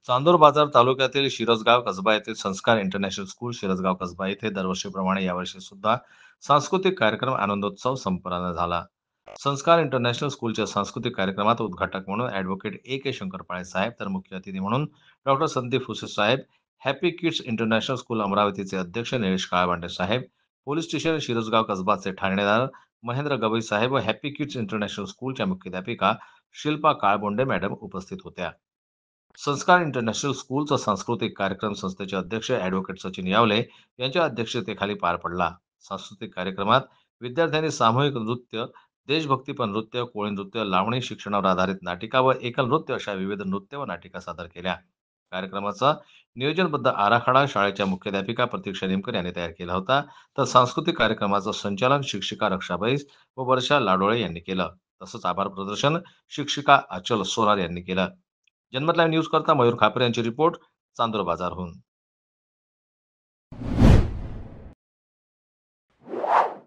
चांदूर बाजार तालुक्यातील शिरसगाव कसबा येथील संस्कार इंटरनॅशनल स्कूल शिरसगाव कसबा येथे दरवर्षीप्रमाणे यावर्षी सुद्धा सांस्कृतिक कार्यक्रम आनंदोत्सव संपन्न झाला. संस्कार इंटरनॅशनल स्कूलच्या सांस्कृतिक कार्यक्रमात उद्घाटक म्हणून ॲडव्होकेट A.K. शंकरपाळे साहेब, तर मुख्य अतिथी म्हणून डॉक्टर संदीप फुसे साहेब, हॅपी किड्स इंटरनॅशनल स्कूल अमरावतीचे अध्यक्ष निलेश काळबांडे साहेब, पोलीस स्टेशन शिरसगाव कसबाचे ठाणेदार महेंद्र गवई साहेब व हॅपी किड्स इंटरनॅशनल स्कूलच्या मुख्याध्यापिका शिल्पा काळबोंडे मॅडम उपस्थित होत्या. संस्कार इंटरनॅशनल स्कूलचा सांस्कृतिक कार्यक्रम संस्थेचे अध्यक्ष ॲडव्होकेट सचिन यावले यांच्या अध्यक्षतेखाली पार पडला. सांस्कृतिक कार्यक्रमात विद्यार्थ्यांनी सामूहिक नृत्य, देशभक्तीपर नृत्य, कोळी नृत्य, लावणी, शिक्षणावर आधारित नाटिका व एकल नृत्य अशा विविध नृत्य व नाटिका सादर केल्या. कार्यक्रमाचा नियोजनबद्ध आराखडा शाळेच्या मुख्याध्यापिका प्रतीक्षा नेमकर यांनी तयार केला होता. तर सांस्कृतिक कार्यक्रमाचं संचालन शिक्षिका रक्षा बैस व वर्षा लाडोळे यांनी केलं. तसंच आभार प्रदर्शन शिक्षिका अचल सोनार यांनी केलं. जन्मत लाईव्ह न्यूज करता मयूर खापरे यांची रिपोर्ट, चांदूर बाजारहून.